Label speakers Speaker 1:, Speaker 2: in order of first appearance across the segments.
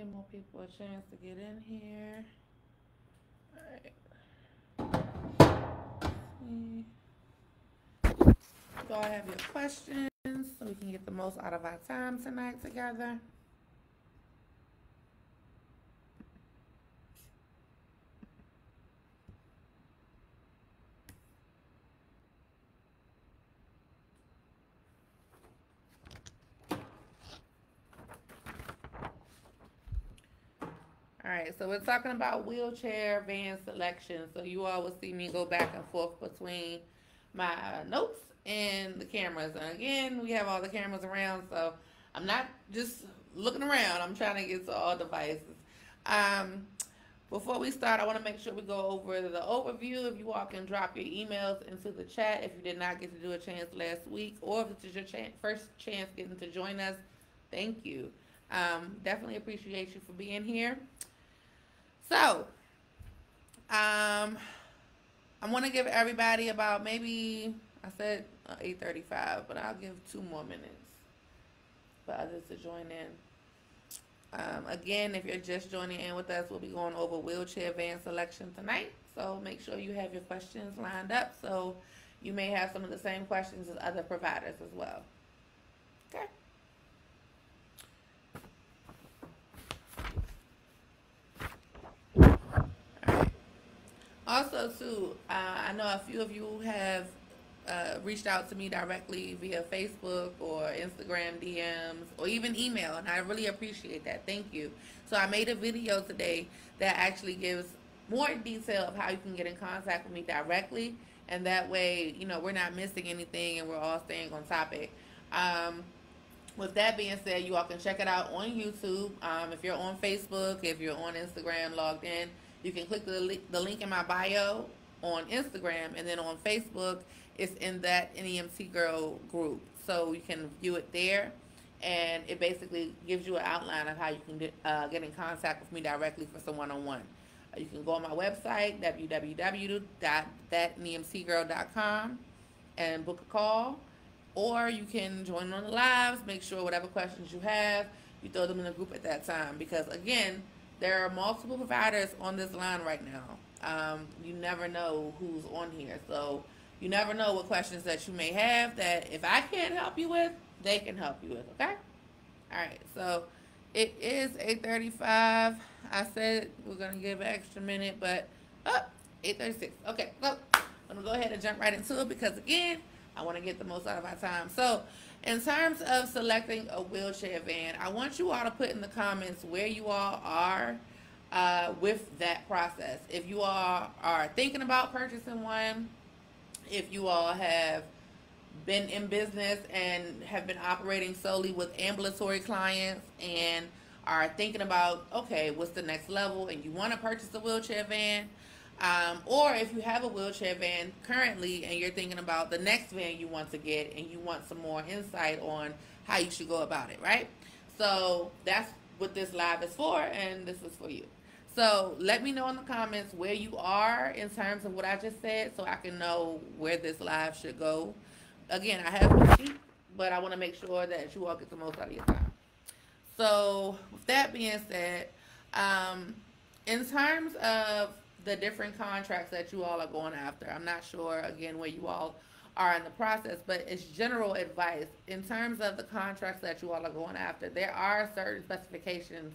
Speaker 1: Give more people a chance to get in here. Alright. You all have your questions so we can get the most out of our time tonight together. All right, so we're talking about wheelchair van selection. So you all will see me go back and forth between my notes and the cameras. And again, we have all the cameras around, so I'm not just looking around. I'm trying to get to all devices. Um, Before we start, I want to make sure we go over the overview. If you all can drop your emails into the chat if you did not get to do a chance last week, or if this is your first chance getting to join us, thank you. Definitely appreciate you for being here. So, I want to give everybody about maybe, I said 8:35, but I'll give 2 more minutes for others to join in. Again, if you're just joining in with us, we'll be going over wheelchair van selection tonight. So make sure you have your questions lined up. So you may have some of the same questions as other providers as well. Okay. Also, too, I know a few of you have reached out to me directly via Facebook or Instagram DMs or even email, and I really appreciate that. Thank you. So I made a video today that actually gives more detail of how you can get in contact with me directly, and that way, you know, we're not missing anything and we're all staying on topic. With that being said, you all can check it out on YouTube. If you're on Facebook, if you're on Instagram logged in, you can click the link in my bio on Instagram, and then on Facebook, it's in that NEMT Girl group. So you can view it there, and it basically gives you an outline of how you can get in contact with me directly for some one-on-one. You can go on my website, www.thatnemtgirl.com, and book a call, or you can join on the lives. Make sure whatever questions you have, you throw them in the group at that time, because again, there are multiple providers on this line right now. You never know who's on here, so you never know what questions that you may have that if I can't help you with, they can help you with. Okay. All right. So it is 8:35. I said we're gonna give an extra minute, but 8:36. Okay. So I'm gonna go ahead and jump right into it because again, I want to get the most out of our time. So, in terms of selecting a wheelchair van, I want you all to put in the comments where you all are with that process. If you all are thinking about purchasing one, if you all have been in business and have been operating solely with ambulatory clients and are thinking about, okay, what's the next level, and you want to purchase a wheelchair van, or if you have a wheelchair van currently and you're thinking about the next van you want to get and you want some more insight on how you should go about it, right? So that's what this live is for, and this is for you. So let me know in the comments where you are in terms of what I just said so I can know where this live should go. Again, I have my sheet, but I want to make sure that you all get the most out of your time. So with that being said, in terms of the different contracts that you all are going after, I'm not sure, again, where you all are in the process, but it's general advice. In terms of the contracts that you all are going after, there are certain specifications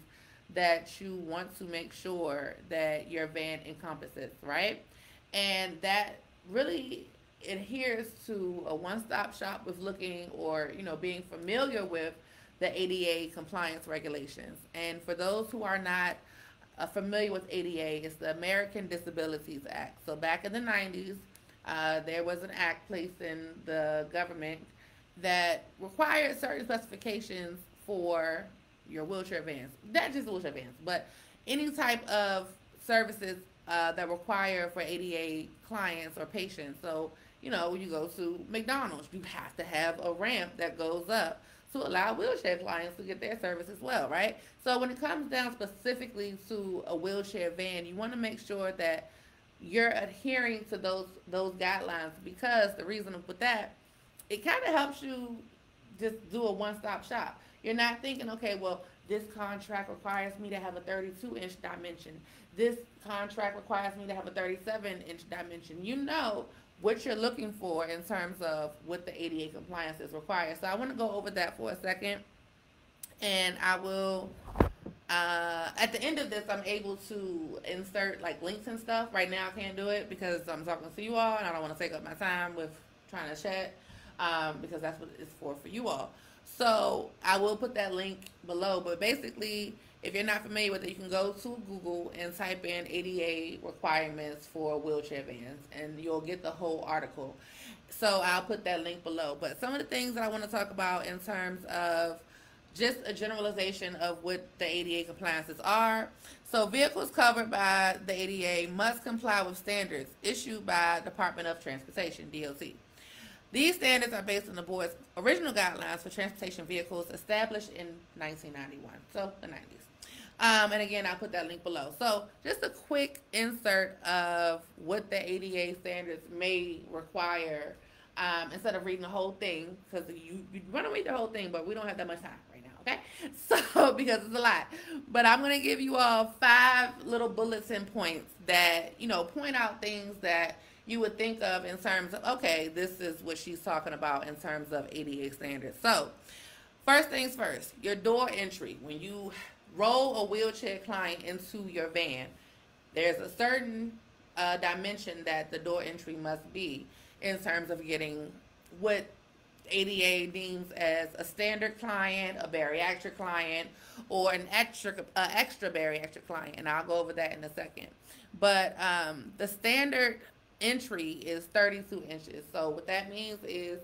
Speaker 1: that you want to make sure that your van encompasses, right? And that really adheres to a one-stop shop with looking or, you know, being familiar with the ADA compliance regulations. And for those who are not familiar with ADA, it's the American Disabilities Act. So back in the 90s, there was an act placed in the government that required certain specifications for your wheelchair vans. Not just wheelchair vans, but any type of services that require for ADA clients or patients. So, you know, when you go to McDonald's, you have to have a ramp that goes up to allow wheelchair clients to get their service as well, right? So when it comes down specifically to a wheelchair van, you want to make sure that you're adhering to those guidelines, because the reason with that, it kind of helps you just do a one-stop shop. You're not thinking, okay, well, This contract requires me to have a 32-inch dimension. This contract requires me to have a 37-inch dimension. You know what you're looking for in terms of what the ADA compliance is required. So I want to go over that for a second, and I will at the end of this, I'm able to insert like links and stuff. Right now, I can't do it because I'm talking to you all, and I don't want to take up my time with trying to chat, because that's what it's for you all. So I will put that link below. But basically, if you're not familiar with it, you can go to Google and type in ADA requirements for wheelchair vans, and you'll get the whole article. So I'll put that link below. But some of the things that I want to talk about in terms of just a generalization of what the ADA compliances are. So vehicles covered by the ADA must comply with standards issued by Department of Transportation, DOT. These standards are based on the board's original guidelines for transportation vehicles established in 1991, so the 90s. And again, I'll put that link below. So just a quick insert of what the ADA standards may require, instead of reading the whole thing, because you want to read the whole thing, but we don't have that much time right now, okay? So, because it's a lot. But I'm going to give you all 5 little bulletin points that, point out things that you would think of in terms of, okay, this is what she's talking about in terms of ADA standards. So, first things first, your door entry. When you roll a wheelchair client into your van, there's a certain dimension that the door entry must be in terms of getting what ADA deems as a standard client, a bariatric client, or an extra bariatric client, and I'll go over that in a second. But the standard entry is 32 inches. So what that means is,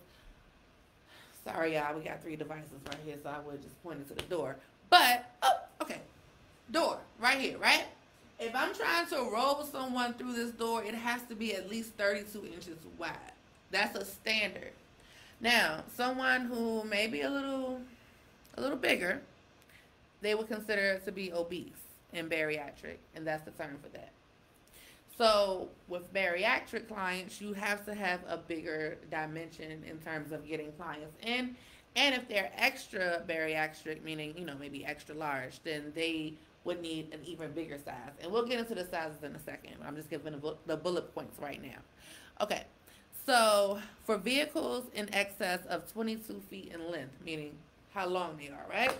Speaker 1: sorry y'all, we got 3 devices right here, so I would just point it to the door. But, okay, door, right here, right? If I'm trying to roll someone through this door, it has to be at least 32 inches wide. That's a standard. Now, someone who may be a little bigger, they would consider it to be obese and bariatric, and that's the term for that. So with bariatric clients, you have to have a bigger dimension in terms of getting clients in. And if they're extra bariatric, meaning, maybe extra large, then they would need an even bigger size. And we'll get into the sizes in a second. I'm just giving the bullet points right now. Okay, so for vehicles in excess of 22 feet in length, meaning how long they are, right?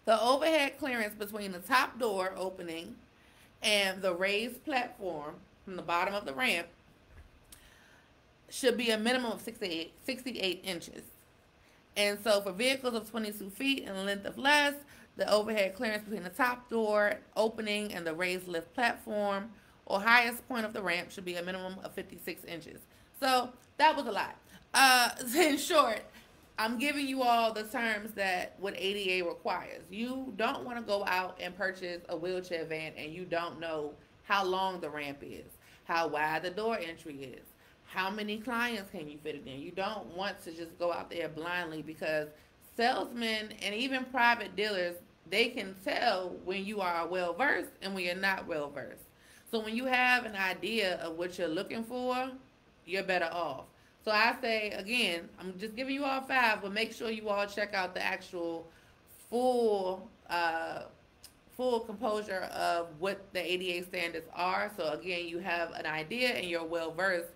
Speaker 1: The overhead clearance between the top door opening and the raised platform from the bottom of the ramp should be a minimum of 68 inches. And so for vehicles of 22 feet in length of less, the overhead clearance between the top door opening and the raised lift platform or highest point of the ramp should be a minimum of 56 inches. So that was a lot. In short, I'm giving you all the terms that what ADA requires. You don't want to go out and purchase a wheelchair van and you don't know how long the ramp is, how wide the door entry is, how many clients can you fit it in. You don't want to just go out there blindly, because salesmen and even private dealers, they can tell when you are well-versed and when you're not well-versed. So when you have an idea of what you're looking for, you're better off. So I say, again, I'm just giving you all 5, but make sure you all check out the actual full composure of what the ADA standards are. So again, you have an idea and you're well versed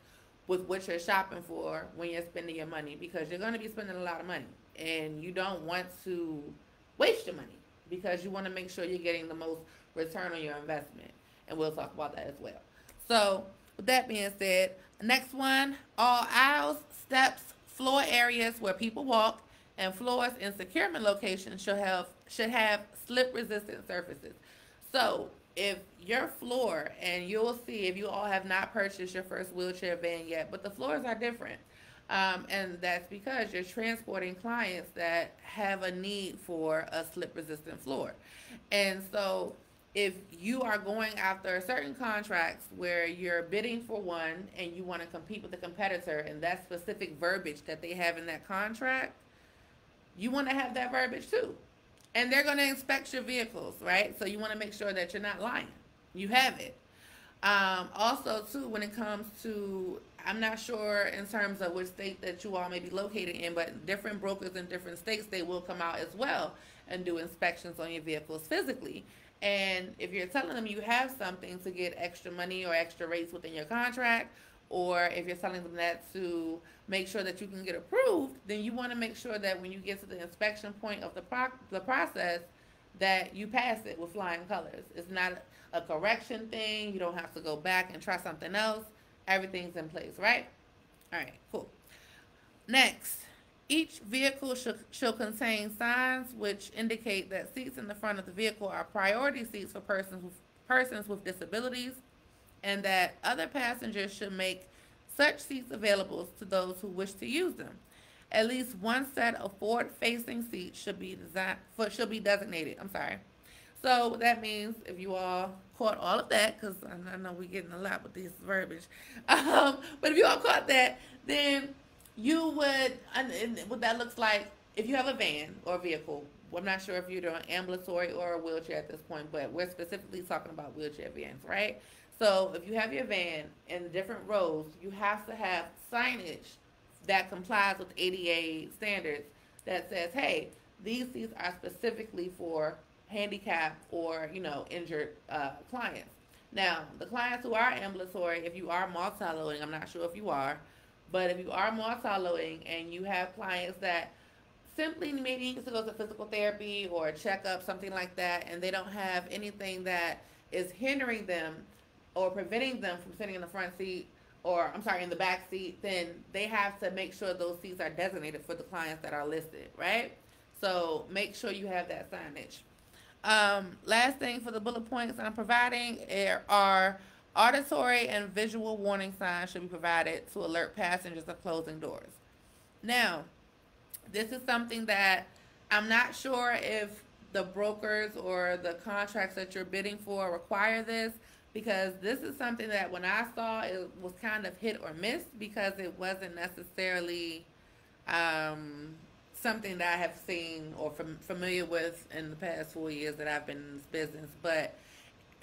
Speaker 1: with what you're shopping for when you're spending your money, because you're going to be spending a lot of money and you don't want to waste your money, because you want to make sure you're getting the most return on your investment. And we'll talk about that as well. So with that being said, next one, all aisles, steps, floor areas where people walk, and floors in securement locations should have slip-resistant surfaces. So if your floor, and you'll see if you all have not purchased your first wheelchair van yet, but the floors are different. And that's because you're transporting clients that have a need for a slip-resistant floor. And so if you are going after certain contracts where you're bidding for one and you want to compete with the competitor and that specific verbiage that they have in that contract, you want to have that verbiage too. And they're going to inspect your vehicles, right? So you want to make sure that you're not lying. You have it. Also, too, when it comes to, I'm not sure in terms of which state that you all may be located in, but different brokers in different states, they will come out as well and do inspections on your vehicles physically. And if you're telling them you have something to get extra money or extra rates within your contract, or if you're telling them that to make sure that you can get approved, then you want to make sure that when you get to the inspection point of the process, that you pass it with flying colors. It's not a correction thing. You don't have to go back and try something else. Everything's in place, right? All right, cool. Next, each vehicle should contain signs which indicate that seats in the front of the vehicle are priority seats for persons with disabilities, and that other passengers should make such seats available to those who wish to use them. At least one set of forward-facing seats should be designated. I'm sorry. So that means if you all caught all of that, because I know we're getting a lot with this verbiage, but if you all caught that, then you would, and what that looks like, if you have a van or a vehicle, I'm not sure if you're doing ambulatory or a wheelchair at this point, but we're specifically talking about wheelchair vans, right? So if you have your van in the different rows, you have to have signage that complies with ADA standards that says, hey, these seats are specifically for handicapped or, injured clients. Now, the clients who are ambulatory, if you are multi-loading, I'm not sure if you are, but if you are multi-loading and you have clients that simply maybe need to go to physical therapy or a checkup, something like that, and they don't have anything that is hindering them or preventing them from sitting in the front seat, or I'm sorry, in the back seat, then they have to make sure those seats are designated for the clients that are listed, right? So make sure you have that signage. Last thing for the bullet points I'm providing are auditory and visual warning signs should be provided to alert passengers of closing doors. Now, this is something that I'm not sure if the brokers or the contracts that you're bidding for require this, because this is something that when I saw, it was kind of hit or miss, because it wasn't necessarily something that I have seen or familiar with in the past 4 years that I've been in this business, but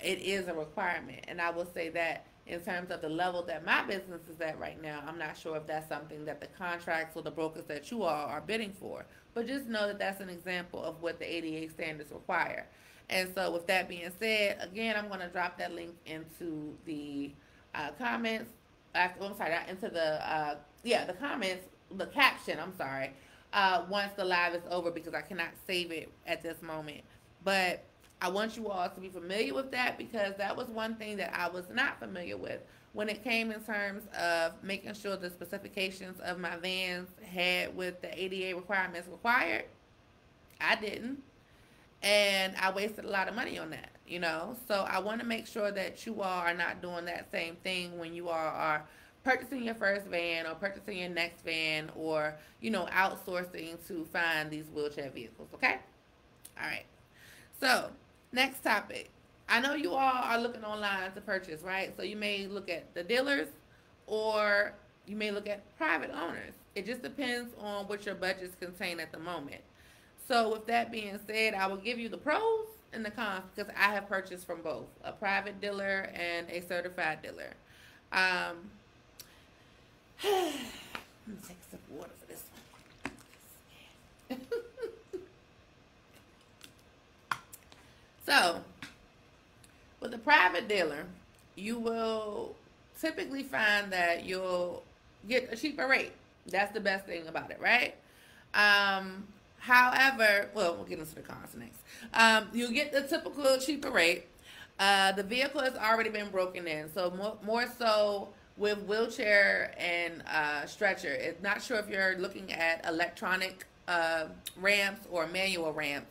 Speaker 1: it is a requirement. And I will say that in terms of the level that my business is at right now, I'm not sure if that's something that the contracts or the brokers that you all are bidding for. But just know that that's an example of what the ADA standards require. And so with that being said, again, I'm going to drop that link into the comments. I'm sorry, not into the comments, the caption, I'm sorry, once the live is over, because I cannot save it at this moment. But I want you all to be familiar with that, because that was one thing that I was not familiar with when it came in terms of making sure the specifications of my vans had what the ADA requirements required. I didn't. And I wasted a lot of money on that, So I want to make sure that you all are not doing that same thing when you all are purchasing your first van or purchasing your next van, or, outsourcing to find these wheelchair vehicles, okay? All right. So, next topic. I know you all are looking online to purchase, right? So you may look at the dealers, or you may look at private owners. It just depends on what your budgets contain at the moment. So with that being said, I will give you the pros and the cons, because I have purchased from both a private dealer and a certified dealer. Let me take a sip of water for this one. So, with a private dealer, you will typically find that you'll get a cheaper rate. That's the best thing about it, right? However, well, we'll get into the cons next. You'll get the typical cheaper rate. The vehicle has already been broken in, so more so with wheelchair and stretcher. It's not sure if you're looking at electronic ramps or manual ramps,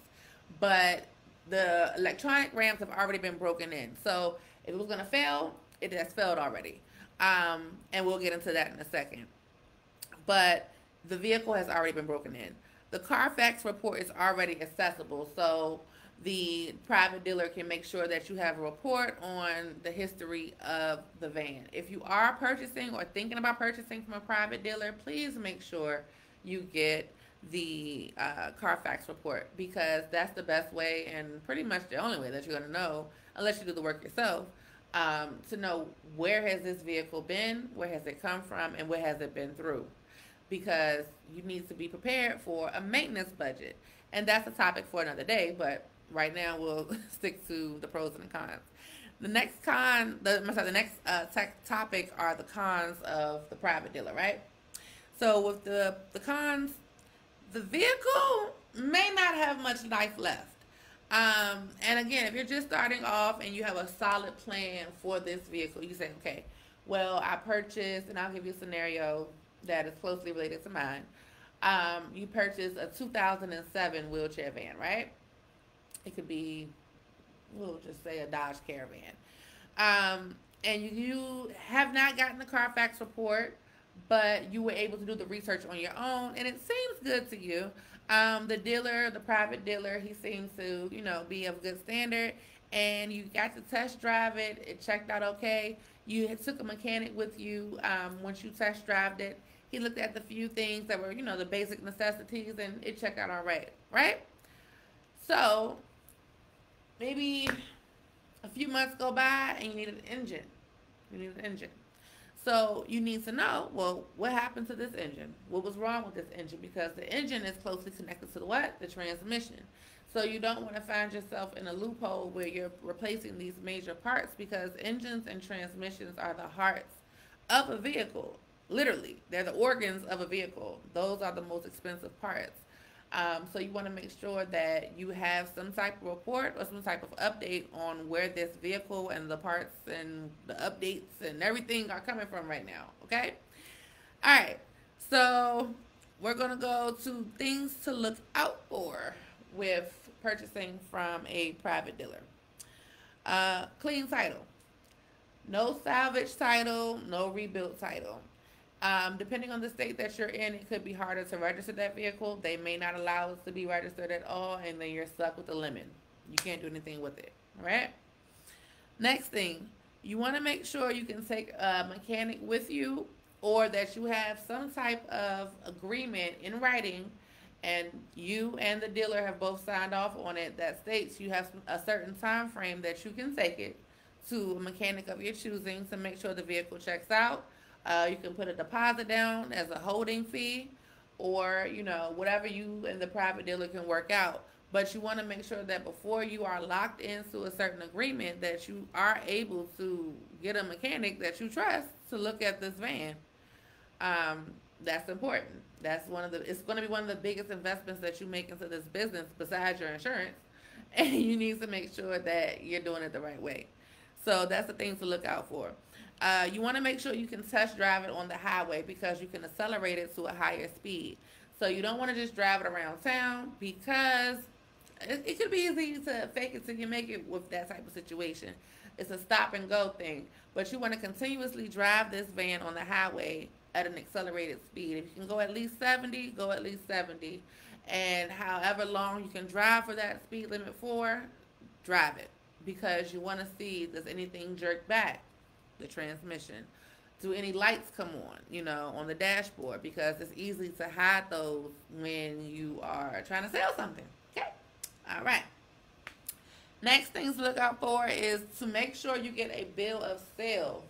Speaker 1: but the electronic ramps have already been broken in. So if it was going to fail, it has failed already. And we'll get into that in a second. But the vehicle has already been broken in. The Carfax report is already accessible, so the private dealer can make sure that you have a report on the history of the van. If you are purchasing or thinking about purchasing from a private dealer, please make sure you get the Carfax report, because that's the best way and pretty much the only way that you're going to know, unless you do the work yourself, to know where has this vehicle been, where has it come from, and where has it been through. Because you need to be prepared for a maintenance budget. And that's a topic for another day, but right now we'll stick to the pros and the cons. The next topic are the cons of the private dealer, right? So with the cons, the vehicle may not have much life left. And again, if you're just starting off and you have a solid plan for this vehicle, you say, okay, well, I purchased, and I'll give you a scenario that is closely related to mine. You purchased a 2007 wheelchair van, right? It could be, we'll just say a Dodge Caravan. And you have not gotten the Carfax report, but you were able to do the research on your own, and it seems good to you. The dealer, the private dealer, he seems to, be of good standard, and you got to test drive it. It checked out okay. You took a mechanic with you once you test drove it. He looked at the few things that were, the basic necessities, and it checked out all right, right? So maybe a few months go by, and you need an engine. So you need to know, well, what happened to this engine? What was wrong with this engine? Because the engine is closely connected to the what? The transmission. So you don't want to find yourself in a loophole where you're replacing these major parts, because engines and transmissions are the hearts of a vehicle. Literally, they're the organs of a vehicle. Those are the most expensive parts. So you want to make sure that you have some type of report or some type of update on where this vehicle and the parts and the updates and everything are coming from right now, okay? All right, so we're going to go to things to look out for with purchasing from a private dealer. Clean title. No salvage title, no rebuilt title. Depending on the state that you're in, it could be harder to register that vehicle. They may not allow it to be registered at all, and then you're stuck with the lemon. You can't do anything with it, all right? Next thing, you want to make sure you can take a mechanic with you, or that you have some type of agreement in writing, and you and the dealer have both signed off on it, that states you have a certain time frame that you can take it to a mechanic of your choosing to make sure the vehicle checks out. You can put a deposit down as a holding fee, or, whatever you and the private dealer can work out. But you want to make sure that before you are locked into a certain agreement, that you are able to get a mechanic that you trust to look at this van. That's important. It's going to be one of the biggest investments that you make into this business besides your insurance. And you need to make sure that you're doing it the right way. So that's the thing to look out for. You want to make sure you can test drive it on the highway, because you can accelerate it to a higher speed. So you don't want to just drive it around town, because it could be easy to fake it till you make it with that type of situation. It's a stop and go thing. But you want to continuously drive this van on the highway at an accelerated speed. If you can go at least 70, go at least 70. And however long you can drive for that speed limit for, drive it. Because you want to see, does anything jerk back? The transmission. Do any lights come on the dashboard? Because it's easy to hide those when you are trying to sell something. Okay. All right. Next things to look out for is to make sure you get a bill of sale.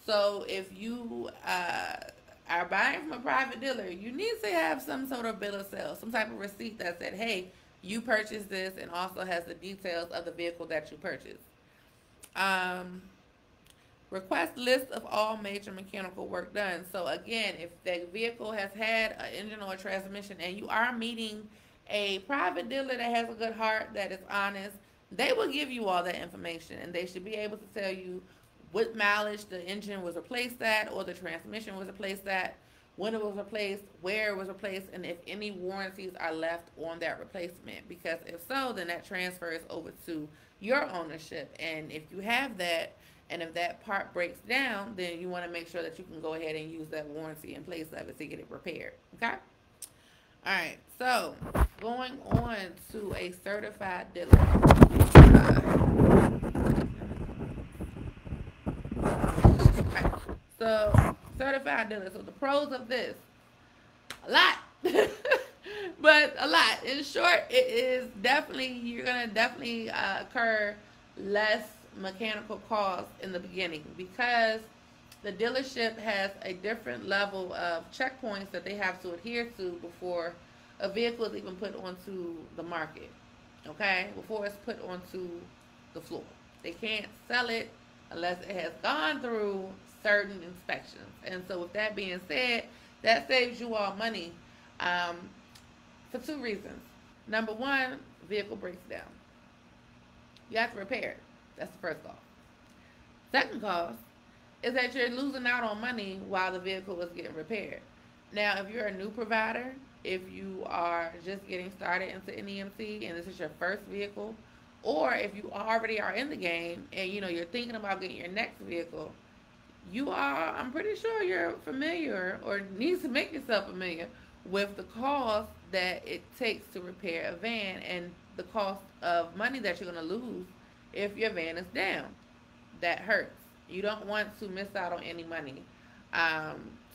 Speaker 1: So if you are buying from a private dealer, you need to have some sort of bill of sale, some type of receipt that said, hey, you purchased this, and also has the details of the vehicle that you purchased. Request list of all major mechanical work done. So again, if the vehicle has had an engine or a transmission, and you are meeting a private dealer that has a good heart, that is honest, they will give you all that information, and they should be able to tell you what mileage the engine was replaced at, or the transmission was replaced at, when it was replaced, where it was replaced, and if any warranties are left on that replacement. Because if so, then that transfers over to your ownership. And if you have that, and if that part breaks down, then you want to make sure that you can go ahead and use that warranty in place of it to get it repaired. Okay? All right. So, going on to a certified dealer. Right. So, certified dealer. So, the pros of this. A lot. But a lot. In short, it is definitely, you're going to definitely incur less mechanical costs in the beginning, because the dealership has a different level of checkpoints that they have to adhere to before a vehicle is even put onto the market, okay, before it's put onto the floor. They can't sell it unless it has gone through certain inspections. And so, with that being said, that saves you all money um, for two reasons. Number one, vehicle breaks down. You have to repair it. That's the first cost. Second cost is that you're losing out on money while the vehicle is getting repaired. Now, if you're a new provider, if you are just getting started into NEMT and this is your first vehicle, or if you already are in the game and you're thinking about getting your next vehicle, I'm pretty sure you're familiar or needs to make yourself familiar with the cost that it takes to repair a van and the cost of money that you're going to lose if your van is down. That hurts. You don't want to miss out on any money.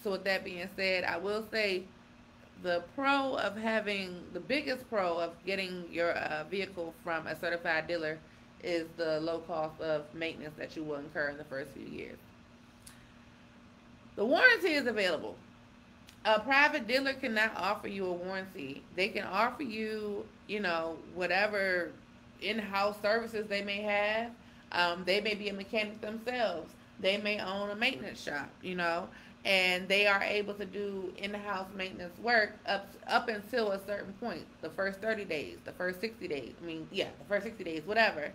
Speaker 1: So with that being said, I will say the biggest pro of getting your vehicle from a certified dealer is the low cost of maintenance that you will incur in the first few years. The warranty is available. A private dealer cannot offer you a warranty. They can offer you, whatever in-house services they may have. They may be a mechanic themselves. They may own a maintenance shop, and they are able to do in-house maintenance work up until a certain point, the first 30 days, the first 60 days. The first 60 days, whatever.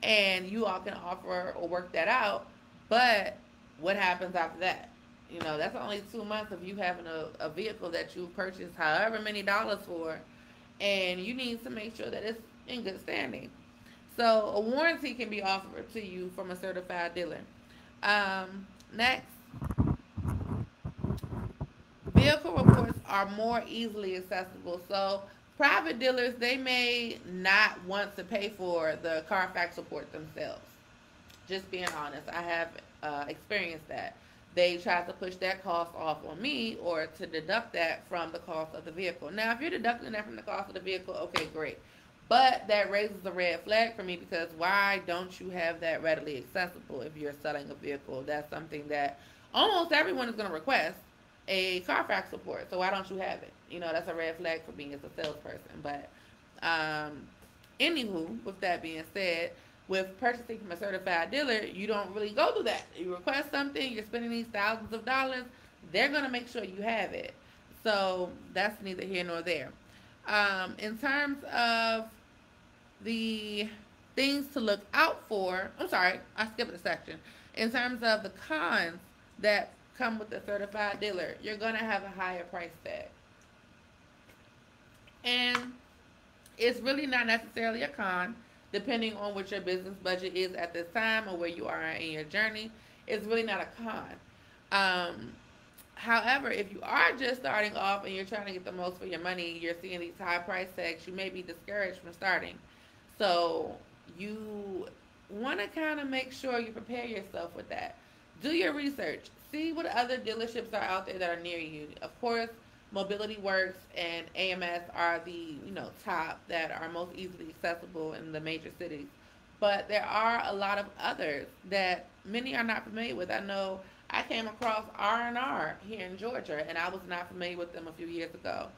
Speaker 1: And you all can offer or work that out. But what happens after that? That's only 2 months of you having a vehicle that you purchased however many dollars for, and you need to make sure that it's in good standing. So a warranty can be offered to you from a certified dealer. Next, vehicle reports are more easily accessible. So private dealers, they may not want to pay for the Carfax report themselves. Just being honest, I have experienced that. They try to push that cost off on me or to deduct that from the cost of the vehicle. Now, if you're deducting that from the cost of the vehicle, okay, great. But that raises a red flag for me because why don't you have that readily accessible if you're selling a vehicle? That's something that almost everyone is going to request, a Carfax report. So why don't you have it? That's a red flag for me as a salesperson. But anywho, with that being said, with purchasing from a certified dealer, you don't really go through that. You request something, you're spending these thousands of dollars, they're going to make sure you have it. So that's neither here nor there. In terms of the things to look out for, I'm sorry, I skipped a section. In terms of the cons that come with the certified dealer, you're going to have a higher price tag. And it's really not necessarily a con, depending on what your business budget is at this time or where you are in your journey. It's really not a con. However, if you are just starting off and you're trying to get the most for your money, you're seeing these high price tags, you may be discouraged from starting. So you want to kind of make sure you prepare yourself with that. Do your research. See what other dealerships are out there that are near you. Of course, Mobility Works and AMS are the top that are most easily accessible in the major cities. But there are a lot of others that many are not familiar with. I know I came across R&R here in Georgia, and I was not familiar with them a few years ago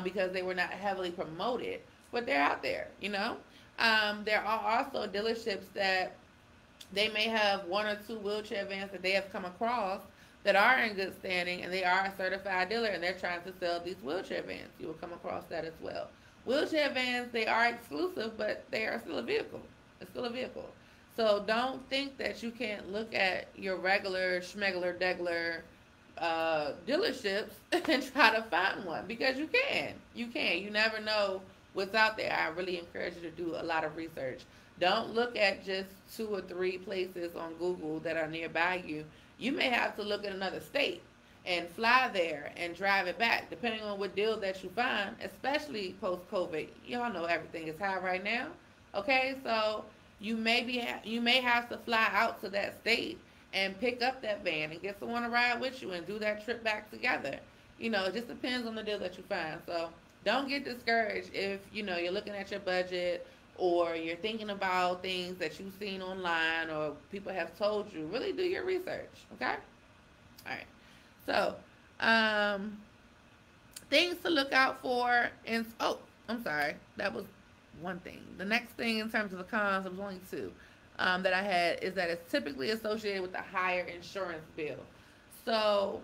Speaker 1: because they were not heavily promoted. But they're out there, There are also dealerships that they may have one or two wheelchair vans that they have come across that are in good standing, and they are a certified dealer, and they're trying to sell these wheelchair vans. You will come across that as well. Wheelchair vans, they are exclusive, but they are still a vehicle. It's still a vehicle. So don't think that you can't look at your regular schmegler degler dealerships and try to find one, because you can. You can. You never know what's out there. I really encourage you to do a lot of research. Don't look at just 2 or 3 places on Google that are nearby you. You may have to look at another state and fly there and drive it back, depending on what deal that you find, especially post-COVID. Y'all know everything is high right now. Okay, so you may have to fly out to that state and pick up that van and get someone to ride with you and do that trip back together. It just depends on the deal that you find. So don't get discouraged if you're looking at your budget, or you're thinking about things that you've seen online or people have told you. Really do your research, okay? All right. So, Things to look out for, and oh, I'm sorry, that was one thing. The next thing in terms of the cons, there was only two that I had, is that it's typically associated with a higher insurance bill. So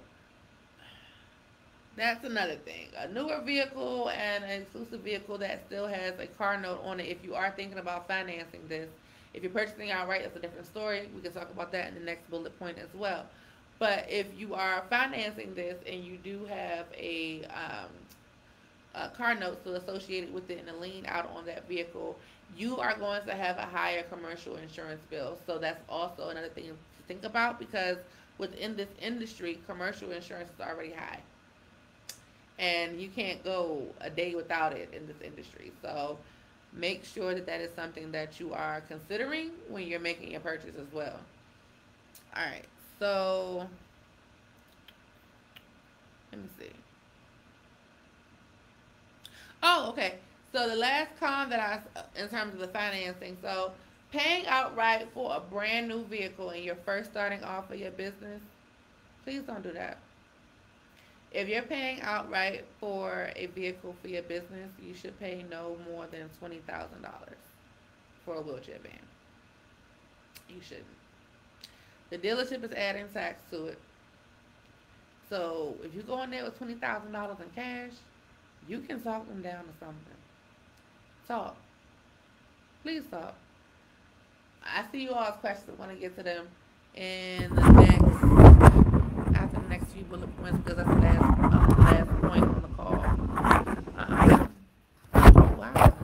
Speaker 1: that's another thing. A newer vehicle and an exclusive vehicle that still has a car note on it. If you are thinking about financing this, if you're purchasing outright, that's a different story. We can talk about that in the next bullet point as well. But if you are financing this and you do have a car note still associated with it and a lien out on that vehicle, you are going to have a higher commercial insurance bill. So that's also another thing to think about, because within this industry, commercial insurance is already high. And you can't go a day without it in this industry. So make sure that that is something that you are considering when you're making your purchase as well. All right. So let me see. Oh, okay. So the last con that in terms of the financing, so paying outright for a brand new vehicle and you're first starting off of your business, please don't do that. If you're paying outright for a vehicle for your business, you should pay no more than $20,000 for a wheelchair van. You shouldn't. The dealership is adding tax to it. So if you go in there with $20,000 in cash, you can talk them down to something. Talk. Please talk. I see you all's questions. I want to get to them in the after the next few bullet points, because that's the last point on the call. Oh wow,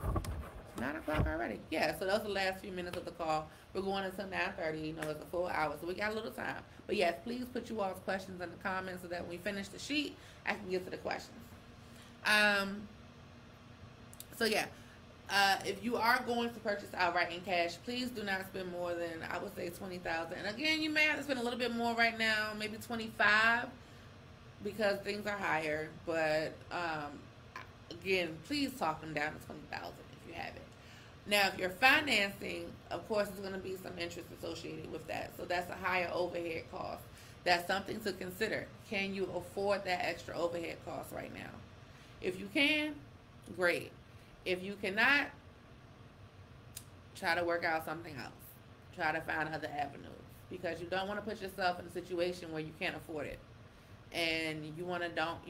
Speaker 1: 9 o'clock already. Yeah, so those are the last few minutes of the call. We're going until 9:30. You know, it's a full hour, so we got a little time. But yes, please put you all's questions in the comments so that when we finish the sheet, I can get to the questions. So yeah, if you are going to purchase outright in cash, please do not spend more than, I would say, $20,000. And again, you may have to spend a little bit more right now, maybe $25,000, because things are higher. But again, please talk them down to $20,000 if you have it. Now, if you're financing, of course, there's going to be some interest associated with that. So that's a higher overhead cost. That's something to consider. Can you afford that extra overhead cost right now? If you can, great. If you cannot, try to work out something else. Try to find other avenues, because you don't want to put yourself in a situation where you can't afford it, and you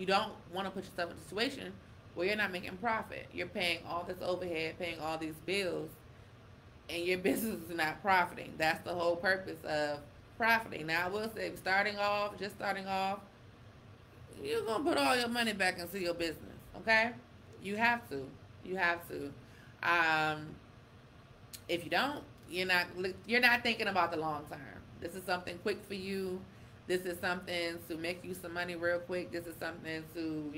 Speaker 1: don't want to put yourself in a situation where you're not making profit. You're paying all this overhead, paying all these bills, and your business is not profiting. That's the whole purpose of profiting. Now, I will say, starting off, you're gonna put all your money back into your business. Okay, you have to. You have to. If you don't, you're not thinking about the long term. This is something quick for you. This is something to make you some money real quick. This is something to,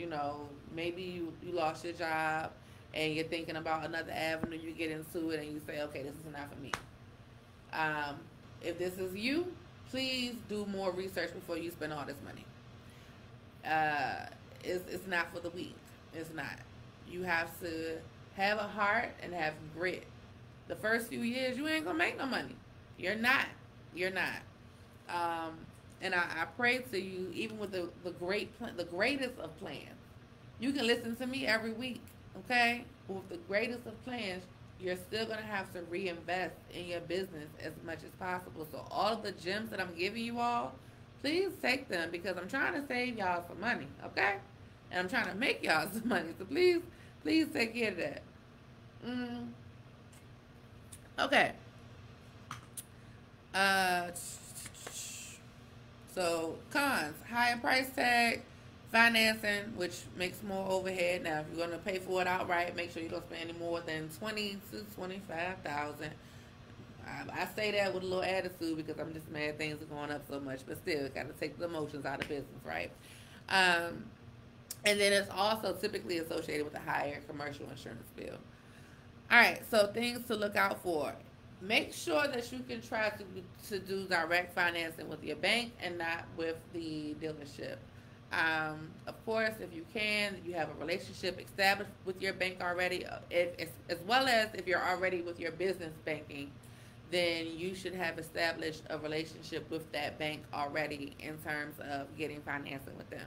Speaker 1: maybe you lost your job and you're thinking about another avenue. You get into it and you say, okay, this is not for me. If this is you, please do more research before you spend all this money. It's not for the weak. It's not. You have to have a heart and have grit. The first few years, you ain't gonna make no money. You're not. And I pray to you, even with the greatest of plans. You can listen to me every week, okay? But with the greatest of plans, you're still gonna have to reinvest in your business as much as possible. So all of the gems that I'm giving you all, please take them, because I'm trying to save y'all some money, okay? And I'm trying to make y'all some money. So please take care of that. Okay. So cons: higher price tag, financing, which makes more overhead. Now, if you're gonna pay for it outright, make sure you don't spend any more than $20,000 to $25,000. I say that with a little attitude, because I'm just mad things are going up so much. But still, got to take the emotions out of business, right? And then it's also typically associated with a higher commercial insurance bill. All right, so things to look out for. Make sure that you can try to do direct financing with your bank and not with the dealership. Of course, if you can, you have a relationship established with your bank already, as well as if you're already with your business banking, then you should have established a relationship with that bank already in terms of getting financing with them.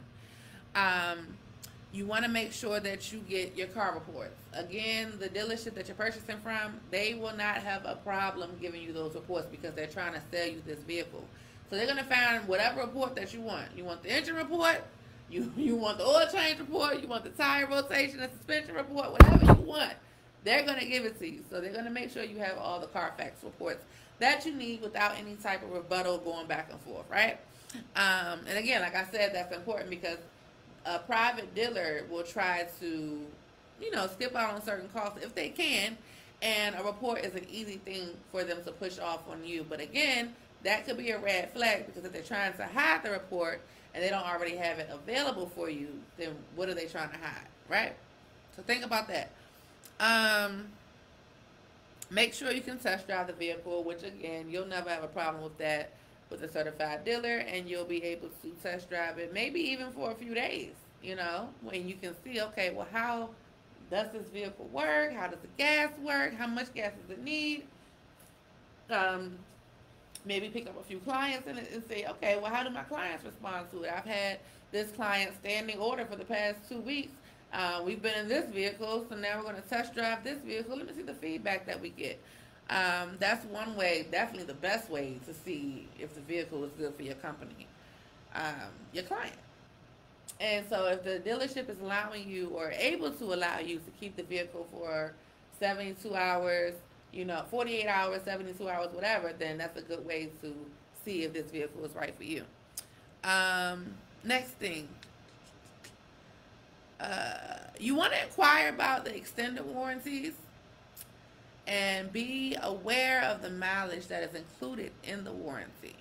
Speaker 1: You want to make sure that you get your car reports. Again, the dealership that you're purchasing from, they will not have a problem giving you those reports because they're trying to sell you this vehicle. So they're going to find whatever report that you want. You want the engine report, you want the oil change report, you want the tire rotation and suspension report, whatever you want. They're going to give it to you. So they're going to make sure you have all the Carfax reports that you need without any type of rebuttal going back and forth, right? And again, like I said, that's important because a private dealer will try to, skip out on certain costs if they can, and a report is an easy thing for them to push off on you. But again, that could be a red flag because if they're trying to hide the report and they don't already have it available for you, then what are they trying to hide, right? So think about that. Make sure you can test drive the vehicle, which again, you'll never have a problem with that with a certified dealer, and you'll be able to test drive it maybe even for a few days, when you can see, okay, well, how does this vehicle work? How does the gas work? How much gas does it need? Maybe pick up a few clients and say, okay, well, how do my clients respond to it? I've had this client standing order for the past 2 weeks. We've been in this vehicle, so now we're going to test drive this vehicle. Let me see the feedback that we get. That's one way, definitely the best way to see if the vehicle is good for your company, your client. And so if the dealership is allowing you or able to allow you to keep the vehicle for 72 hours, 48 hours, 72 hours, whatever, then that's a good way to see if this vehicle is right for you. Next thing. You want to inquire about the extended warranties and be aware of the mileage that is included in the warranty.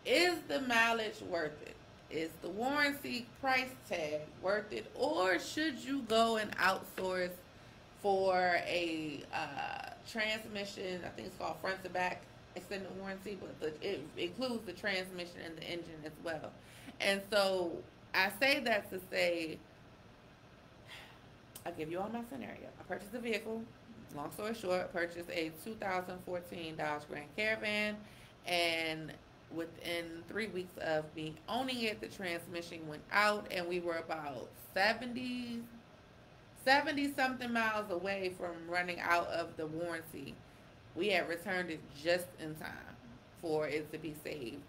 Speaker 1: Is the mileage worth it? Is the warranty price tag worth it? Or should you go and outsource for a transmission? I think it's called front to back extended warranty, but it includes the transmission and the engine as well. And so I say that to say, I'll give you all my scenario. I purchased a vehicle. Long story short, I purchased a 2014 Dodge Grand Caravan, and within 3 weeks of me owning it, the transmission went out, and we were about 70 something miles away from running out of the warranty. We had returned it just in time for it to be saved.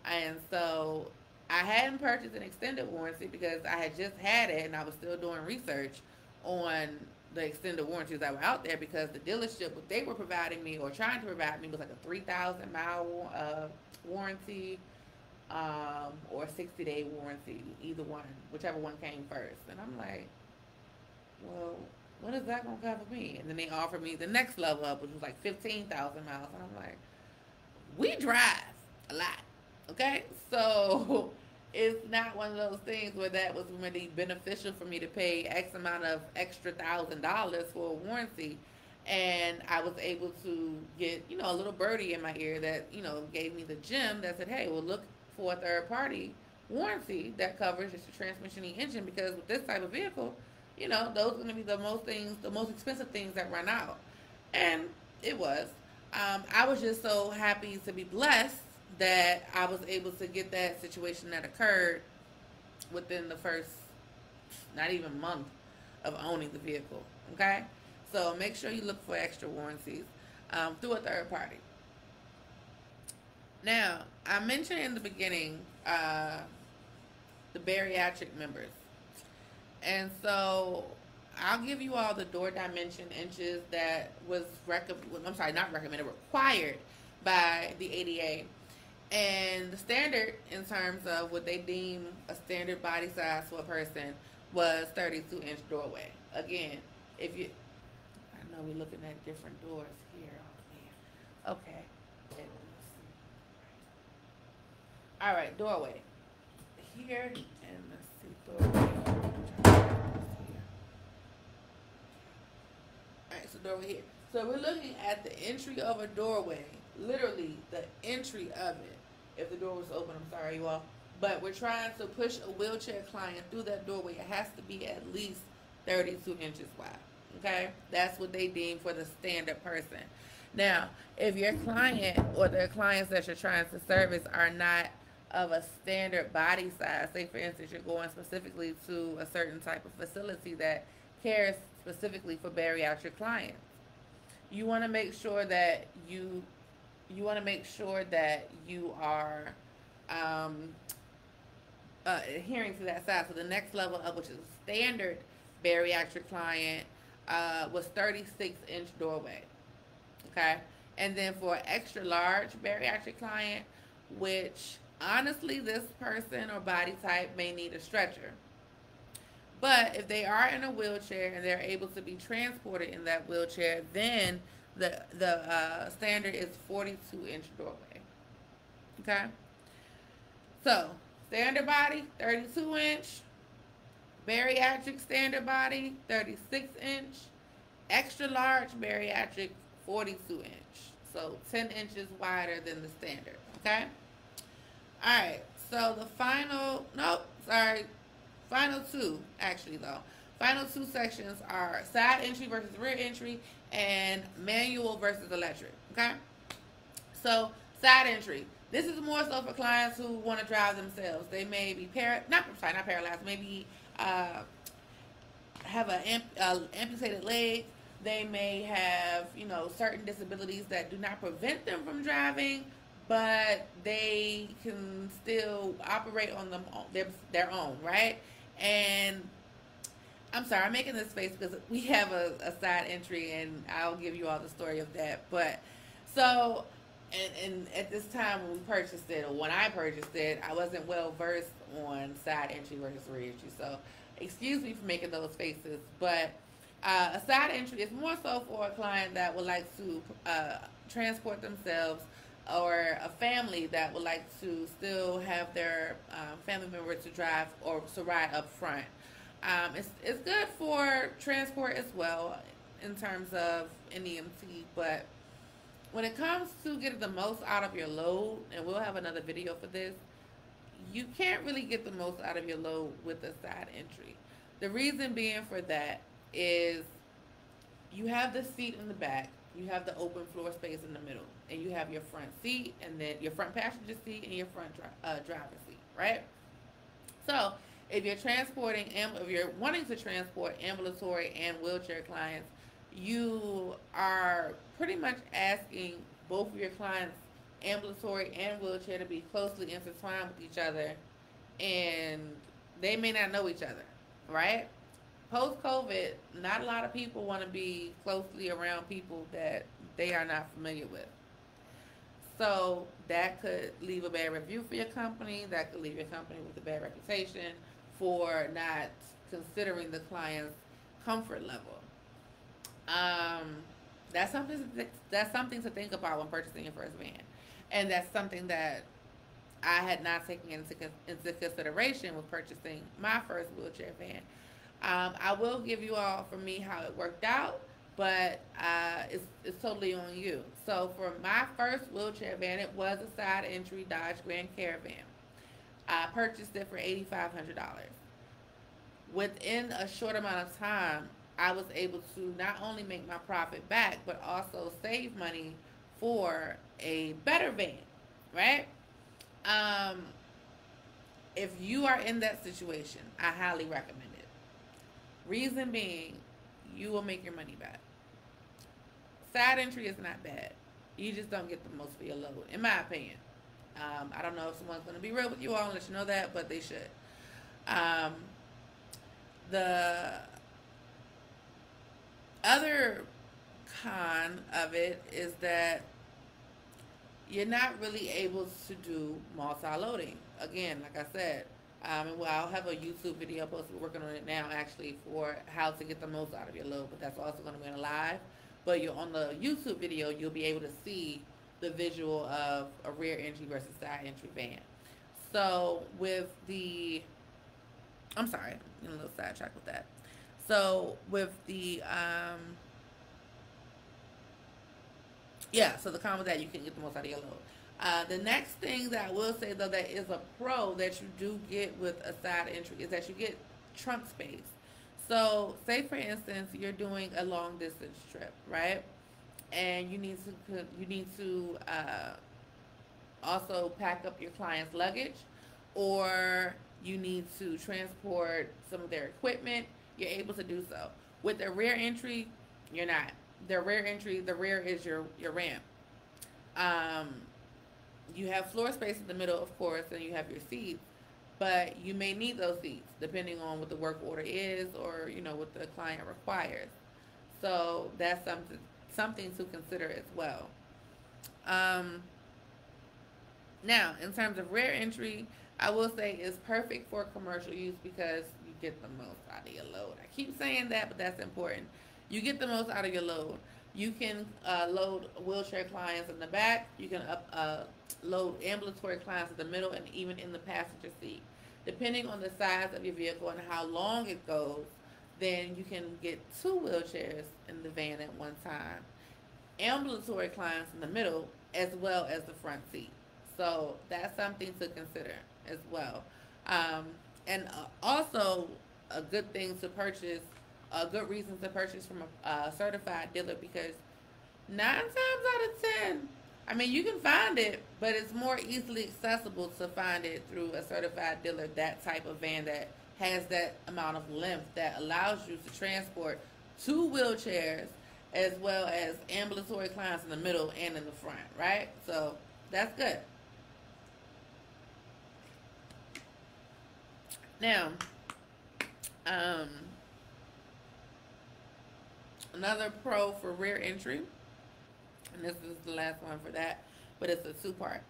Speaker 1: And so I hadn't purchased an extended warranty because I had just had it and I was still doing research on the extended warranties that were out there, because the dealership, what they were providing me or trying to provide me was like a 3,000 mile warranty or a 60-day warranty, either one, whichever one came first. And I'm like, well, what is that going to cover me? And then they offered me the next level up, which was like 15,000 miles. And I'm like, we drive a lot, okay? So it's not one of those things where that was really beneficial for me to pay X amount of extra $1,000 for a warranty. And I was able to get, a little birdie in my ear that, gave me the gem that said, hey, well, look for a third party warranty that covers just the transmission and engine, because with this type of vehicle, those are going to be the most expensive things that run out. And it was. I was just so happy to be blessed that I was able to get that situation that occurred within the first, not even month of owning the vehicle, okay? So make sure you look for extra warranties through a third party. Now, I mentioned in the beginning the bariatric members. And so I'll give you all the door dimension inches that was required by the ADA. And the standard in terms of what they deem a standard body size for a person was 32-inch doorway. Again, I know we're looking at different doors here. Okay. All right, doorway. Here, and let's see, doorway. All right, so doorway here. So we're looking at the entry of a doorway, literally the entry of it. If the door was open, I'm sorry, you all. But we're trying to push a wheelchair client through that doorway. It has to be at least 32 inches wide. Okay? That's what they deem for the standard person. Now, if your client or the clients that you're trying to service are not of a standard body size. Say, for instance, you're going specifically to a certain type of facility that cares specifically for bariatric clients. You want to make sure that you want to make sure that you are um, adhering to that size. So the next level up, which is a standard bariatric client, was 36-inch doorway. Okay, and then for an extra large bariatric client, which honestly this person or body type may need a stretcher. But if they are in a wheelchair and they're able to be transported in that wheelchair, then the standard is 42-inch doorway. Okay, so standard body 32-inch, bariatric standard body 36-inch, extra large bariatric 42-inch. So 10 inches wider than the standard. Okay. All right. So the final two, actually, though. Final two sections are side entry versus rear entry and manual versus electric. Okay? So, side entry. This is more so for clients who want to drive themselves. They may be not paralyzed, maybe have an amputated leg. They may have, certain disabilities that do not prevent them from driving, but they can still operate on them their own, right? And I'm sorry, I'm making this face because we have a side entry, and I'll give you all the story of that. But so, and at this time when we purchased it, or when I purchased it, I wasn't well versed on side entry versus rear entry. So, excuse me for making those faces. But a side entry is more so for a client that would like to transport themselves, or a family that would like to still have their family member to drive or to ride up front. It's good for transport as well in terms of NEMT, but when it comes to getting the most out of your load, and we'll have another video for this, you can't really get the most out of your load with a side entry. The reason being for that is you have the seat in the back, you have the open floor space in the middle, and you have your front seat, and then your front passenger seat, and your front driver's seat, right? So if you're wanting to transport ambulatory and wheelchair clients, you are pretty much asking both of your clients, ambulatory and wheelchair, to be closely intertwined with each other, and they may not know each other, right? Post-COVID, not a lot of people want to be closely around people that they are not familiar with. So that could leave a bad review for your company. That could leave your company with a bad reputation for not considering the client's comfort level. That's something to think about when purchasing your first van, and that's something that I had not taken into consideration with purchasing my first wheelchair van. I will give you all from me how it worked out, but it's totally on you. So for my first wheelchair van, it was a side entry Dodge Grand Caravan. I purchased it for $8,500. Within a short amount of time, I was able to not only make my profit back, but also save money for a better van, right? If you are in that situation, I highly recommend it. Reason being, you will make your money back. Side entry is not bad. You just don't get the most for your load, in my opinion. I don't know if someone's going to be real with you all and let you know that, but they should. The other con of it is that you're not really able to do multi-loading. Again, like I said, and I'll have a YouTube video posted. We're working on it now, actually, for how to get the most out of your load, but that's also going to be on live. But you're on the YouTube video, you'll be able to see the visual of a rear entry versus side entry van. So with I'm sorry, I'm a little sidetracked with that. So with the so the con with that, you can get the most out of your load. The next thing that I will say, though, that is a pro that you do get with a side entry is that you get trunk space. So say, for instance, you're doing a long distance trip, right? And you need to also pack up your client's luggage, or you need to transport some of their equipment, you're able to do so. With the rear entry, you're not. The rear entry, the rear is your ramp. Um, you have floor space in the middle, of course, and you have your seats, but you may need those seats depending on what the work order is, or what the client requires. So that's something to consider as well. Um, Now, in terms of rear entry, I will say it's perfect for commercial use because you get the most out of your load. I keep saying that, but that's important. You get the most out of your load. You can load wheelchair clients in the back. You can load ambulatory clients in the middle and even in the passenger seat. Depending on the size of your vehicle and how long it goes, then you can get two wheelchairs in the van at one time, ambulatory clients in the middle, as well as the front seat. So that's something to consider as well. Um, and also a good thing to purchase, a good reason to purchase from a certified dealer, because 9 times out of 10, I mean, you can find it, but it's more easily accessible to find it through a certified dealer, that type of van that has that amount of length that allows you to transport two wheelchairs as well as ambulatory clients in the middle and in the front, right? So that's good. Now, um, another pro for rear entry, and this is the last one for that, but it's a two-part.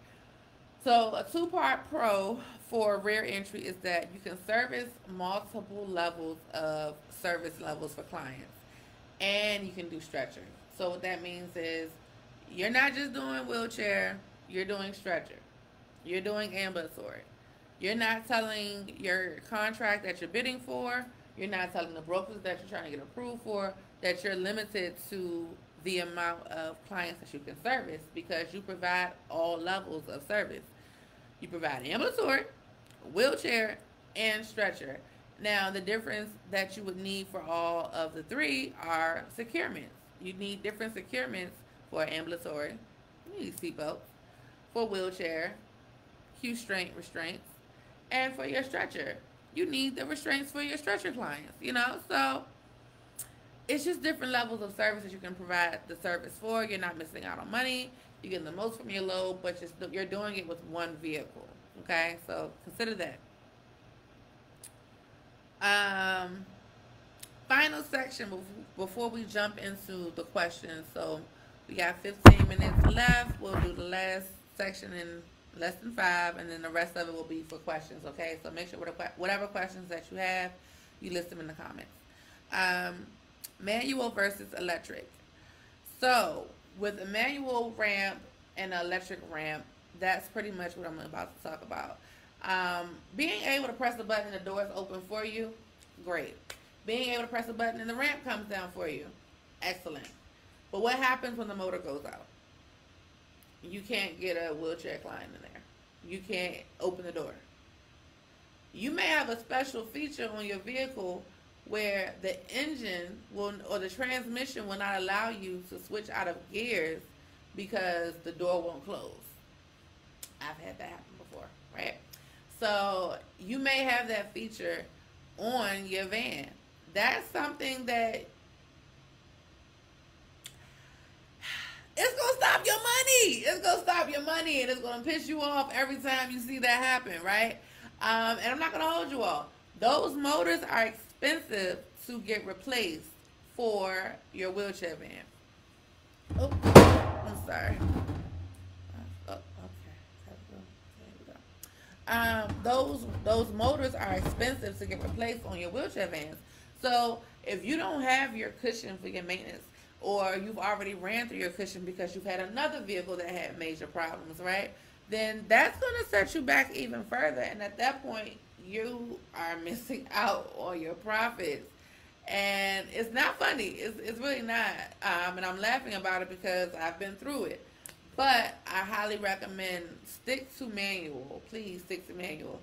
Speaker 1: So a two-part pro for rear entry is that you can service multiple levels of service levels for clients, and you can do stretcher. So what that means is you're not just doing wheelchair, you're doing stretcher, you're doing ambulatory. You're not telling your contract that you're bidding for, you're not telling the brokers that you're trying to get approved for, that you're limited to the amount of clients that you can service, because you provide all levels of service. You provide ambulatory, wheelchair, and stretcher. Now, the difference that you would need for all of the three are securements. You need different securements for ambulatory. You need seatbelts. For wheelchair, Q strength restraints. And for your stretcher, you need the restraints for your stretcher clients. So it's just different levels of services you can provide the service for. You're not missing out on money. You're getting the most from your load, but you're doing it with one vehicle. Okay, so consider that. Final section before we jump into the questions. So we got 15 minutes left. We'll do the last section in less than 5, and then the rest of it will be for questions. Okay, so make sure whatever questions that you have, you list them in the comments. Manual versus electric. So with a manual ramp and an electric ramp, that's pretty much what I'm about to talk about. Being able to press the button and the doors open for you, great. Being able to press a button and the ramp comes down for you, excellent. But what happens when the motor goes out? You can't get a wheelchair client in there. You can't open the door. You may have a special feature on your vehicle where the engine will, or the transmission will not allow you to switch out of gears because the door won't close. I've had that happen before, right? So you may have that feature on your van. That's something that it's going to stop your money. It's going to stop your money, and it's going to piss you off every time you see that happen, right? And I'm not going to hold you all. Those motors are expensive to get replaced for your wheelchair van. Oh, I'm sorry. Oh, okay. Those motors are expensive to get replaced on your wheelchair vans. So if you don't have your cushion for your maintenance, or you've already ran through your cushion because you've had another vehicle that had major problems, right? Then that's going to set you back even further. And at that point, you are missing out on your profits. And it's not funny. It's really not. And I'm laughing about it because I've been through it. But I highly recommend stick to manual. Please stick to manual.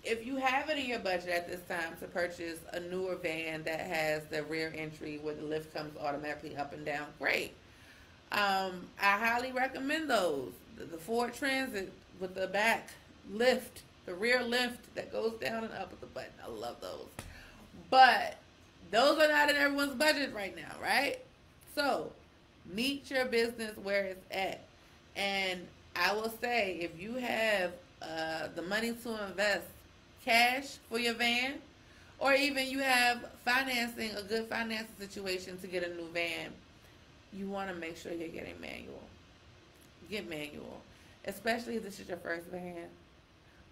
Speaker 1: If you have it in your budget at this time to purchase a newer van that has the rear entry where the lift comes automatically up and down, great. I highly recommend those. the Ford Transit with the back lift, the rear lift that goes down and up with the button. I love those. But those are not in everyone's budget right now, right? So meet your business where it's at. And I will say, if you have the money to invest cash for your van, or even you have financing, a good financing situation to get a new van, you want to make sure you're getting manual. Get manual, especially if this is your first van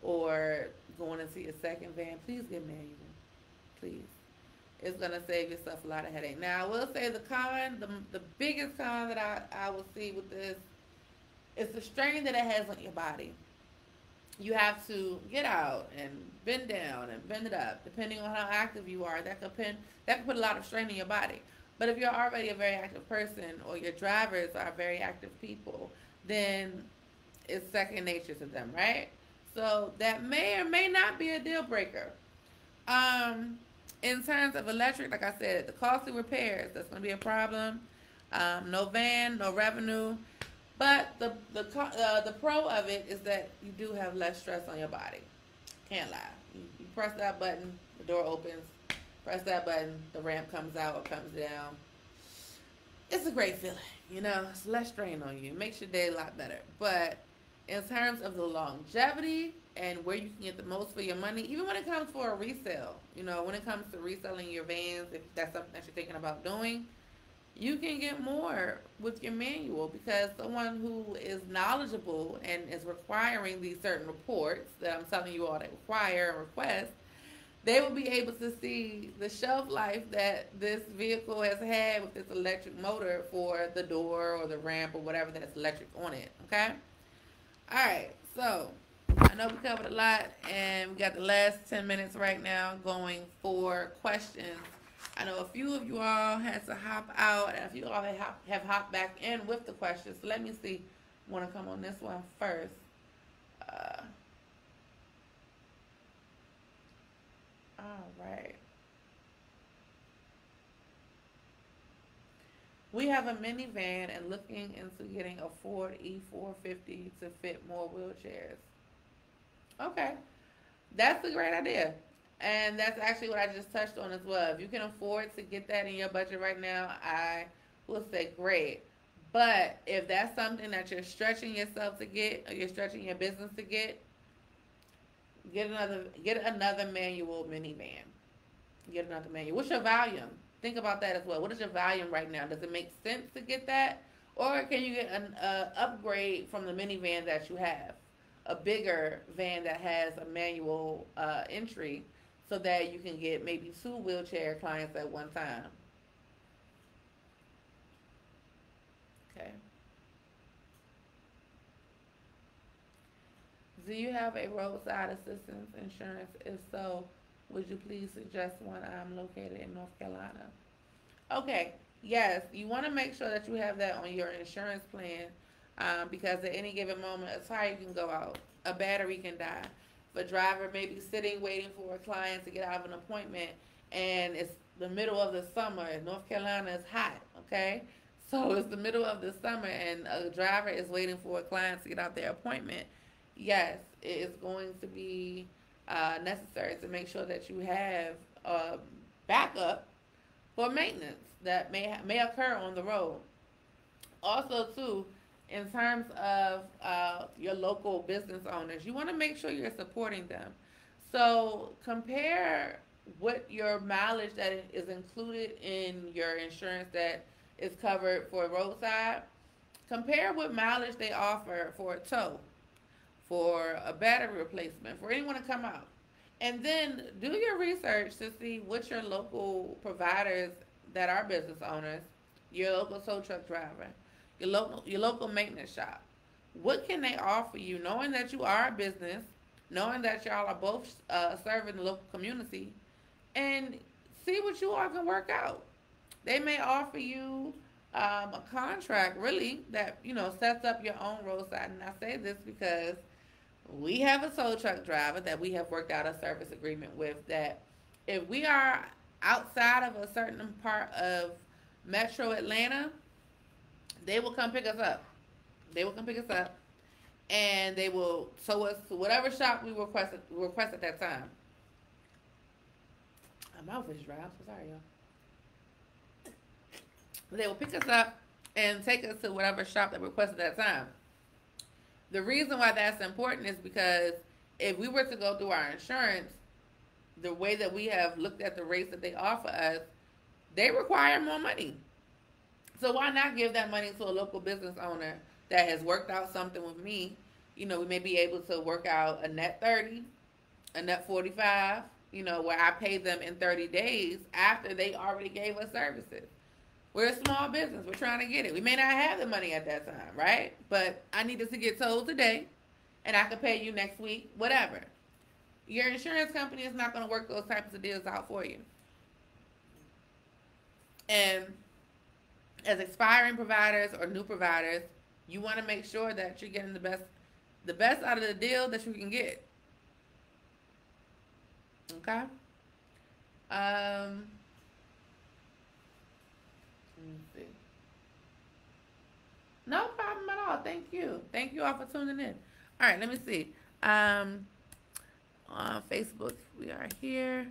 Speaker 1: or going into your second van. Please get manual, please. It's gonna save yourself a lot of headache. Now I will say the biggest con that I will see with this is the strain that it has on your body. You have to get out and bend down and bend it up, depending on how active you are. That could put a lot of strain in your body. But if you're already a very active person, or your drivers are very active people, then it's second nature to them, right? So that may or may not be a deal breaker. In terms of electric, like I said, the costly repairs, that's going to be a problem. No van, no revenue. But the pro of it is that you do have less stress on your body. Can't lie. You press that button, the door opens. Press that button, the ramp comes out or comes down. It's a great feeling, you know. It's less strain on you. It makes your day a lot better. But in terms of the longevity and where you can get the most for your money, even when it comes for a resale, you know, when it comes to reselling your vans, if that's something that you're thinking about doing, you can get more with your manual, because someone who is knowledgeable and is requiring these certain reports that I'm telling you all to require and request, they will be able to see the shelf life that this vehicle has had with this electric motor for the door or the ramp or whatever that's electric on it. Okay? Alright, so I know we covered a lot, and we got the last 10 minutes right now going for questions. I know a few of you all had to hop out, and a few all have hopped back in with the questions. So let me see. I want to come on this one first. All right. We have a minivan and looking into getting a Ford E450 to fit more wheelchairs. Okay. That's a great idea. And that's actually what I just touched on as well. If you can afford to get that in your budget right now, I will say great. But if that's something that you're stretching yourself to get, or you're stretching your business to get another manual minivan. Get another manual. What's your volume? Think about that as well. What is your volume right now? Does it make sense to get that? Or can you get an upgrade from the minivan that you have? A bigger van that has a manual entry, so that you can get maybe 2 wheelchair clients at one time. Okay. Do you have a roadside assistance insurance? If so, would you please suggest one? I'm located in North Carolina. Okay, yes, you want to make sure that you have that on your insurance plan, because at any given moment, a tire can go out, a battery can die. If a driver may be sitting waiting for a client to get out of an appointment, and it's the middle of the summer, and North Carolina is hot, okay? So it's the middle of the summer, and a driver is waiting for a client to get out their appointment. Yes, it is going to be necessary to make sure that you have backup for maintenance that may occur on the road. Also, too, in terms of your local business owners, you want to make sure you're supporting them. So compare what your mileage that is included in your insurance that is covered for roadside. Compare what mileage they offer for a tow, for a battery replacement, for anyone to come out. And then do your research to see what your local providers that are business owners, your local tow truck driver, your local maintenance shop. What can they offer you, knowing that you are a business, knowing that y'all are both serving the local community, and see what you all can work out. They may offer you a contract, really, that sets up your own roadside. And I say this because we have a tow truck driver that we have worked out a service agreement with, that if we are outside of a certain part of Metro Atlanta, they will come pick us up. They will come pick us up. and they will tow us to whatever shop we request at that time. My mouth is dry. I'm so sorry, y'all. They will pick us up and take us to whatever shop that requested that time. The reason why that's important is because if we were to go through our insurance, the way that we have looked at the rates that they offer us, they require more money. So why not give that money to a local business owner that has worked out something with me? You know, we may be able to work out a net 30, a net 45, you know, where I pay them in 30 days after they already gave us services. We're a small business. We're trying to get it. We may not have the money at that time, right? But I needed to get told today, and I can pay you next week, whatever. Your insurance company is not going to work those types of deals out for you. And as expiring providers or new providers, you want to make sure that you're getting the best out of the deal that you can get. Okay? Let me see. No problem at all. Thank you. Thank you all for tuning in. All right, let me see. On Facebook, we are here.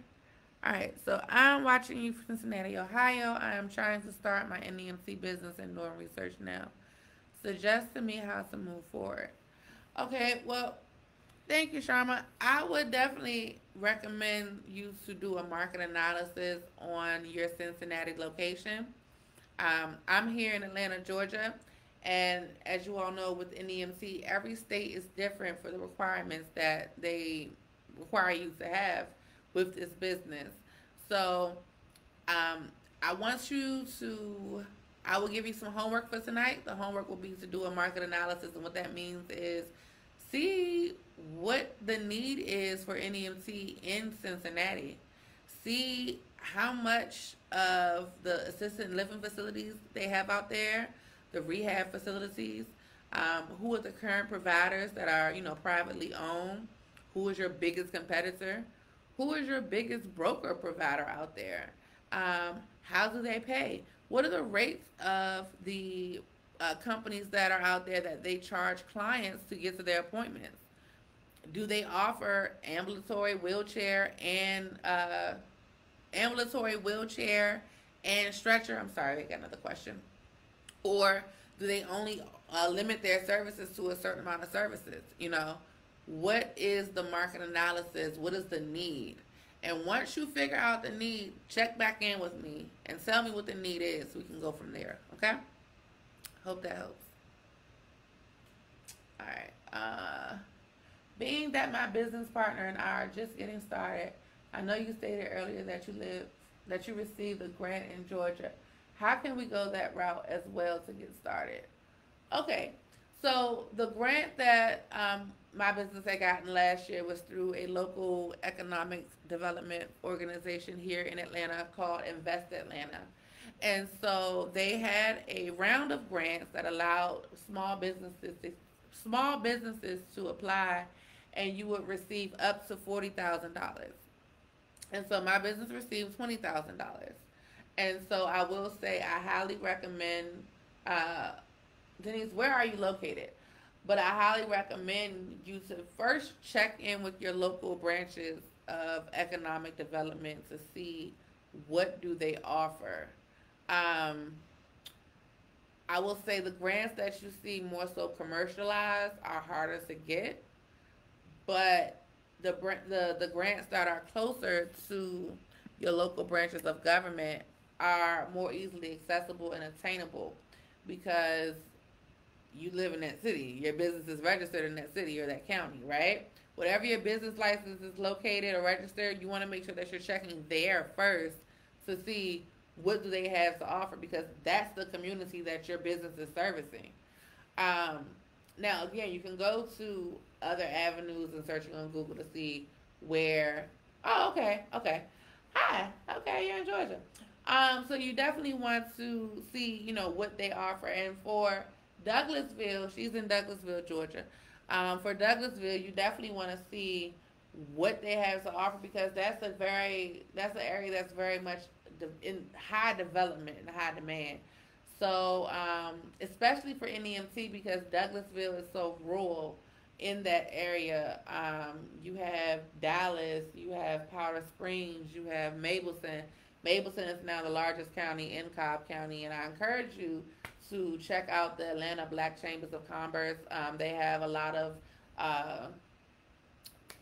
Speaker 1: All right, so I'm watching you from Cincinnati, Ohio. I am trying to start my NEMT business and doing research now. Suggest to me how to move forward. Okay, well, thank you, Sharma. I would definitely recommend you to do a market analysis on your Cincinnati location. I'm here in Atlanta, Georgia, and as you all know, with NEMT, every state is different for the requirements that they require you to have with this business. So, I want you to. I will give you some homework for tonight. The homework will be to do a market analysis, and what that means is see what the need is for NEMT in Cincinnati. See how much of the assisted living facilities they have out there, the rehab facilities, who are the current providers that are, you know, privately owned, who is your biggest competitor, who is your biggest broker provider out there, how do they pay, what are the rates of the companies that are out there that they charge clients to get to their appointments. Do they offer ambulatory wheelchair and stretcher? I'm sorry, I got another question. Or do they only limit their services to a certain amount of services? You know, what is the market analysis? What is the need? And once you figure out the need, check back in with me and tell me what the need is so we can go from there. Okay? Hope that helps. All right. Being that my business partner and I are just getting started, I know you stated earlier that you received a grant in Georgia. How can we go that route as well to get started? Okay, so the grant that my business had gotten last year was through a local economic development organization here in Atlanta called Invest Atlanta. And so they had a round of grants that allowed small businesses to apply, and you would receive up to $40,000. And so my business received $20,000. And so I will say I highly recommend, Denise, where are you located? But I highly recommend you to first check in with your local branches of economic development to see what do they offer. I will say the grants that you see more so commercialized are harder to get, but the grants that are closer to your local branches of government are more easily accessible and attainable because you live in that city. Your business is registered in that city or that county, right? Whatever your business license is located or registered, you want to make sure that you're checking there first to see what do they have to offer because that's the community that your business is servicing. Now, again, you can go to other avenues and searching on Google to see where. Oh, okay. Hi, okay, you're in Georgia. So you definitely want to see, you know, what they offer. And for Douglasville, she's in Douglasville, Georgia. For Douglasville, you definitely want to see what they have to offer because that's an area that's very much in high development and high demand. So, especially for NEMT because Douglasville is so rural in that area. You have Dallas, you have Powder Springs, you have Mableton. Mableton is now the largest county in Cobb County, and I encourage you to check out the Atlanta Black Chambers of Commerce. They have a lot of uh,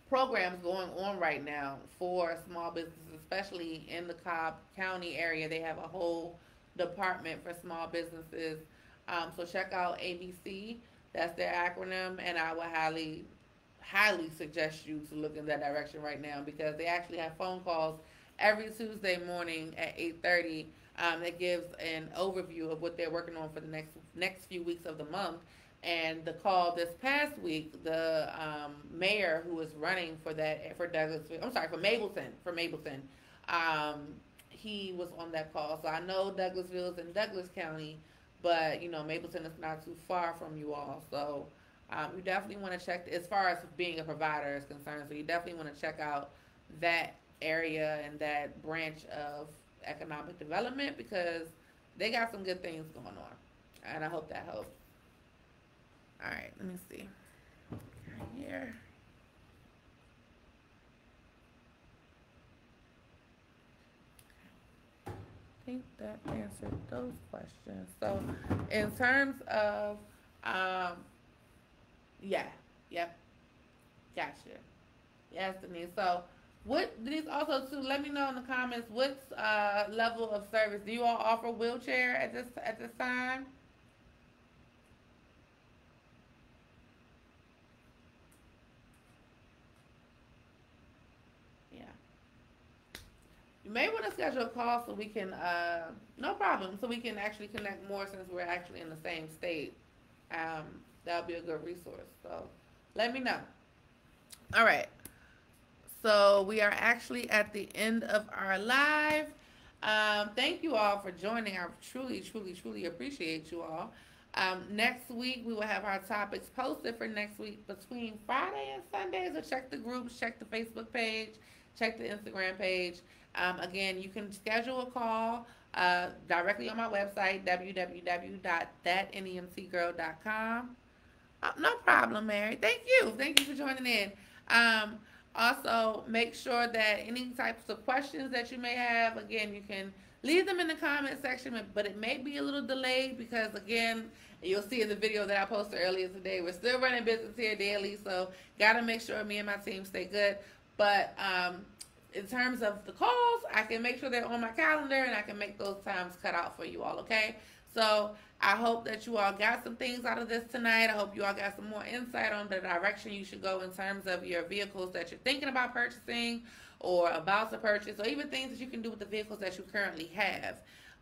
Speaker 1: programs going on right now for small businesses, especially in the Cobb County area. They have a whole department for small businesses. So check out ABC. That's their acronym, and I would highly suggest you to look in that direction right now because they actually have phone calls every Tuesday morning at 8:30. That gives an overview of what they're working on for the next few weeks of the month. And the call this past week, the mayor who was running for that for Douglas, I'm sorry, for Mableton, he was on that call. So I know Douglasville is in Douglas County, but Mableton is not too far from you all. So you definitely want to check as far as being a provider is concerned. So you definitely want to check out that area and that branch of economic development because they got some good things going on, and I hope that helps. All right, let me see. Right here. I think that answered those questions. So, in terms of, yeah, yep, gotcha. Yes, Denise. So, what Denise also too? Let me know in the comments what level of service do you all offer wheelchair at this time? Yeah. You may want to schedule a call so we can, no problem, so we can actually connect more since we're actually in the same state. Um, that'll be a good resource. So let me know. All right. So we are actually at the end of our live. Thank you all for joining. I truly, truly, truly appreciate you all. Next week we will have our topics posted for next week between Friday and Sunday. So check the groups, check the Facebook page, check the Instagram page. Again, you can schedule a call directly on my website, www.thatnemtgirl.com. No problem, Mary. Thank you. Thank you for joining in. Um, Also, make sure that any types of questions that you may have, again, you can leave them in the comment section, but it may be a little delayed because, again, you'll see in the video that I posted earlier today, we're still running business here daily, so got to make sure me and my team stay good. But in terms of the calls, I can make sure they're on my calendar and I can make those times cut out for you all, okay? So I hope that you all got some things out of this tonight. I hope you all got some more insight on the direction you should go in terms of your vehicles that you're thinking about purchasing or about to purchase, or even things that you can do with the vehicles that you currently have.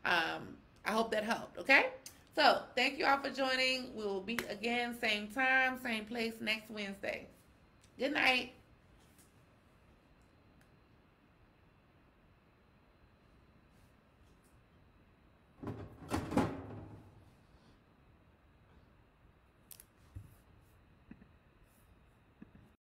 Speaker 1: I hope that helped, okay? So thank you all for joining. We will be again, same time, same place next Wednesday. Good night.